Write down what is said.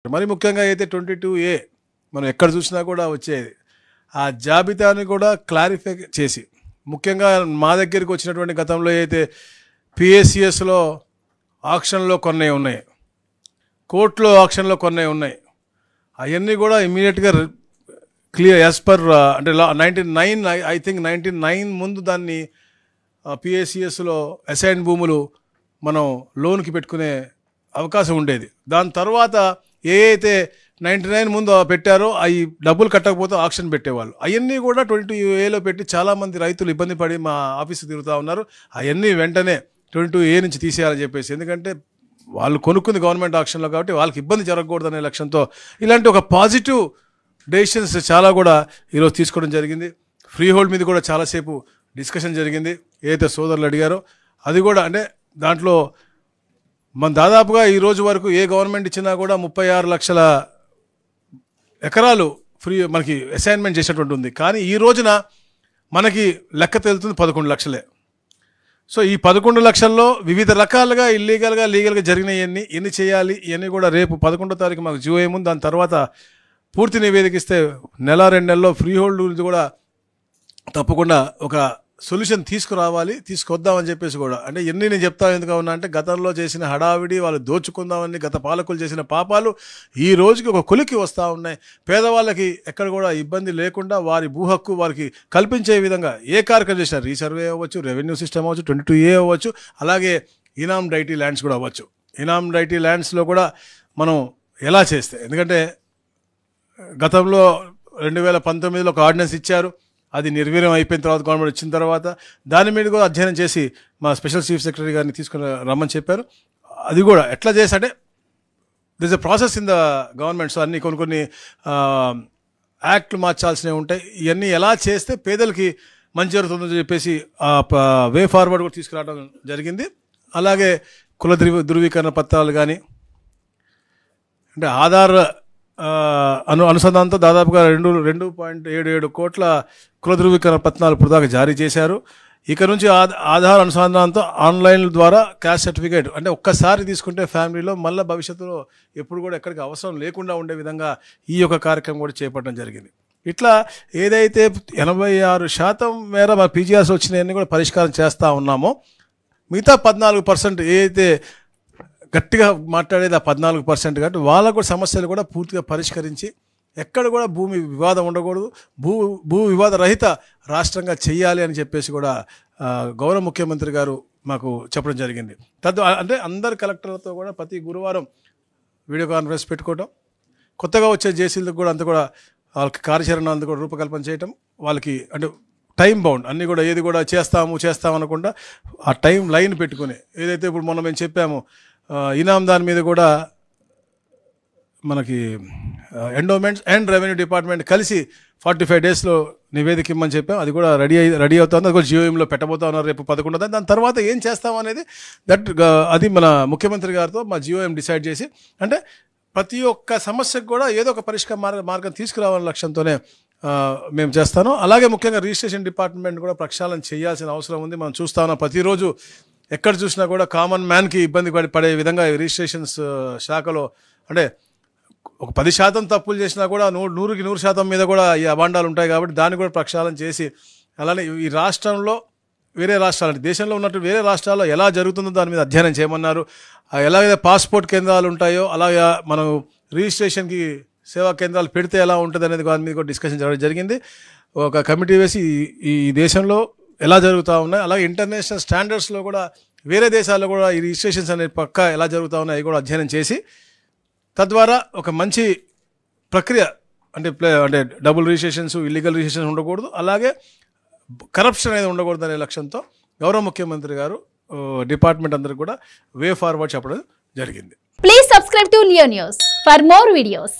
మరి ముఖ్యంగా అయితే 22A మనం ఎక్కడ చూసినా కూడా వచ్చేది ఆ జాబితాని కూడా క్లారిఫై చేసి ముఖ్యంగా మా దగ్గరికి వచ్చినటువంటి గతంలో అయితే పిఎస్సిఎస్లో ఆక్షన్లో కొన్ని ఉన్నాయి, కోర్టులో ఆక్షన్లో కొన్ని ఉన్నాయి. అవన్నీ కూడా ఇమీడియట్గా క్లియర్ యాజ్ పర్ అంటే 99 ఐ థింక్ 99 ముందు దాన్ని పిఎస్సిఎస్లో అసైన్ భూములు మనం లోన్కి పెట్టుకునే అవకాశం ఉండేది. దాని తర్వాత ఏ అయితే 99 ముందు పెట్టారో అవి డబ్బులు కట్టకపోతే ఆక్షన్ పెట్టేవాళ్ళు. అవన్నీ కూడా 22Aలో పెట్టి చాలామంది రైతులు ఇబ్బంది పడి మా ఆఫీసు తిరుగుతూ ఉన్నారు. అవన్నీ వెంటనే 22A నుంచి తీసేయాలని చెప్పేసి, ఎందుకంటే వాళ్ళు కొనుక్కుంది గవర్నమెంట్ ఆక్షన్లో కాబట్టి వాళ్ళకి ఇబ్బంది జరగకూడదనే లక్ష్యంతో ఇలాంటి ఒక పాజిటివ్ డెసిషన్స్ చాలా కూడా ఈరోజు తీసుకోవడం జరిగింది. ఫ్రీ హోల్డ్ మీద కూడా చాలాసేపు డిస్కషన్ జరిగింది. ఏదైతే సోదరులు అడిగారో అది కూడా అంటే దాంట్లో మన దాదాపుగా ఈ రోజు వరకు ఏ గవర్నమెంట్ ఇచ్చినా కూడా 36 లక్షల ఎకరాలు ఫ్రీ మనకి అసైన్మెంట్ చేసేటువంటి ఉంది. కానీ ఈ రోజున మనకి లెక్క తేలుతుంది 11 లక్షలే. సో ఈ 11 లక్షల్లో వివిధ రకాలుగా ఇల్లీగల్గా లీగల్గా జరిగినవన్నీ ఎన్ని చేయాలి ఇవన్నీ కూడా రేపు 11వ తారీఖు మాకు జియో ఏముంది. దాని తర్వాత పూర్తి నివేదిక ఇస్తే నెల 2 నెలల్లో ఫ్రీ హోల్డ్ గురించి కూడా తప్పకుండా ఒక సొల్యూషన్ తీసుకొద్దామని చెప్పేసి కూడా అంటే ఎన్ని నేను చెప్తాను ఎందుకు ఉన్నా అంటే గతంలో చేసిన హడావిడి వాళ్ళు దోచుకుందామని గత పాలకులు చేసిన పాపాలు ఈ రోజుకి ఒక కొలికి వస్తూ ఉన్నాయి. పేదవాళ్ళకి ఎక్కడ కూడా ఇబ్బంది లేకుండా వారి భూ హక్కు వారికి కల్పించే విధంగా ఏ కార్యక్రమం చేసినా రీసర్వే అవ్వచ్చు, రెవెన్యూ సిస్టమ్ అవ్వచ్చు, 22A అవ్వచ్చు, అలాగే ఇనామ్ డైటీ ల్యాండ్స్ కూడా అవ్వచ్చు. ఇనామ్ డైటీ ల్యాండ్స్లో కూడా మనం ఎలా చేస్తే, ఎందుకంటే గతంలో 2019లో ఒక ఆర్డినెన్స్ ఇచ్చారు, అది నిర్వీర్యం అయిపోయిన తర్వాత గవర్నమెంట్ వచ్చిన తర్వాత దాని మీద కూడా అధ్యయనం చేసి మా స్పెషల్ చీఫ్ సెక్రటరీ గారిని తీసుకుని రమ్మని చెప్పారు. అది కూడా ఎట్లా చేసి అంటే this a process in the government. So అన్ని కొన్ని యాక్ట్లు మార్చాల్సినవి ఉంటాయి. ఇవన్నీ ఎలా చేస్తే పేదలకి మంచి జరుగుతుందని చెప్పేసి వే ఫార్వర్డ్ కూడా తీసుకురావడం జరిగింది. అలాగే కుల ధృవీకరణ పత్రాలు కానీ అంటే ఆధార్ అనుసంధానంతో దాదాపుగా 2.77 కోట్ల కుల ధృవీకరణ పత్రాలు ఇప్పుడు దాకా జారీ చేశారు. ఇక నుంచి ఆధార్ అనుసంధానంతో ఆన్లైన్ ద్వారా క్యాస్ట్ సర్టిఫికేట్ అంటే ఒక్కసారి తీసుకుంటే ఫ్యామిలీలో మళ్ళీ భవిష్యత్తులో ఎప్పుడు కూడా ఎక్కడికి అవసరం లేకుండా ఉండే విధంగా ఈ యొక్క కార్యక్రమం కూడా చేపట్టడం జరిగింది. ఇట్లా ఏదైతే 86% మేర మా పీజీఆర్స్ వచ్చినాయన్నీ కూడా పరిష్కారం చేస్తూ ఉన్నామో మిగతా 14% ఏదైతే గట్టిగా మాట్లాడేది ఆ 14% కాబట్టి వాళ్ళకు కూడా సమస్యలు కూడా పూర్తిగా పరిష్కరించి ఎక్కడ కూడా భూమి వివాదం ఉండకూడదు, భూ వివాద రహిత రాష్ట్రంగా చెయ్యాలి అని చెప్పేసి కూడా గౌరవ ముఖ్యమంత్రి గారు మాకు చెప్పడం జరిగింది. అంటే అందరు కలెక్టర్లతో కూడా ప్రతి గురువారం వీడియో కాన్ఫరెన్స్ పెట్టుకోవడం, కొత్తగా వచ్చే జేసీలకు కూడా అంతా కూడా వాళ్ళకి కార్యాచరణ అంతా కూడా రూపకల్పన చేయటం, వాళ్ళకి అంటే టైం బౌండ్ అన్నీ కూడా ఏది కూడా చేస్తాం అనకుండా ఆ టైం లైన్ పెట్టుకుని ఏదైతే ఇప్పుడు మొన్న మేము చెప్పాము ఇనామ్ దాని మీద కూడా మనకి ఎండోమెంట్స్ అండ్ రెవెన్యూ డిపార్ట్మెంట్ కలిసి 45 డేస్లో నివేదిక ఇమ్మని చెప్పాం. అది కూడా రెడీ అవుతుంది. అది కూడా జియోఎంలో పెట్టబోతా ఉన్నారు రేపు 11వ. దాని తర్వాత ఏం చేస్తాం అనేది అది మన ముఖ్యమంత్రి గారితో మా జియోఎం డిసైడ్ చేసి అంటే ప్రతి ఒక్క సమస్యకు కూడా ఏదో ఒక పరిష్కార మార్గం తీసుకురావాలనే లక్ష్యంతోనే మేము చేస్తాను. అలాగే ముఖ్యంగా రిజిస్ట్రేషన్ డిపార్ట్మెంట్ కూడా ప్రక్షాళన చేయాల్సిన అవసరం ఉంది. మనం చూస్తా ఉన్నాం ప్రతిరోజు ఎక్కడ చూసినా కూడా కామన్ మ్యాన్కి ఇబ్బంది పడే విధంగా రిజిస్ట్రేషన్స్ శాఖలో అంటే ఒక 10% తప్పులు చేసినా కూడా 100కి 100% మీద కూడా ఈ అభాండాలు ఉంటాయి. కాబట్టి దాన్ని కూడా ప్రక్షాళన చేసి అలానే ఈ రాష్ట్రంలో వేరే రాష్ట్రాలు అంటే దేశంలో ఉన్నట్టు వేరే రాష్ట్రాల్లో ఎలా జరుగుతుందో దాని మీద అధ్యయనం చేయమన్నారు. ఎలాగైతే పాస్పోర్ట్ కేంద్రాలు ఉంటాయో అలాగే మనం రిజిస్ట్రేషన్కి సేవా కేంద్రాలు పెడితే ఎలా ఉంటుంది అనేది దాని మీద కూడా డిస్కషన్ చేయడం జరిగింది. ఒక కమిటీ వేసి ఈ దేశంలో ఎలా జరుగుతూ ఉన్నాయి అలాగే ఇంటర్నేషనల్ స్టాండర్డ్స్లో కూడా వేరే దేశాల్లో కూడా ఈ రిజిస్ట్రేషన్స్ అనేది పక్కా ఎలా జరుగుతూ ఉన్నాయి కూడా అధ్యయనం చేసి తద్వారా ఒక మంచి ప్రక్రియ అంటే డబుల్ రిజిస్ట్రేషన్స్ ఇల్లీగల్ రిజిస్ట్రేషన్స్ ఉండకూడదు, అలాగే కరప్షన్ అనేది ఉండకూడదు అనే లక్ష్యంతో గౌరవ ముఖ్యమంత్రి గారు డిపార్ట్మెంట్ అందరికి కూడా వే ఫార్వర్డ్ చెప్పడం జరిగింది. Please subscribe to Leo news for more videos.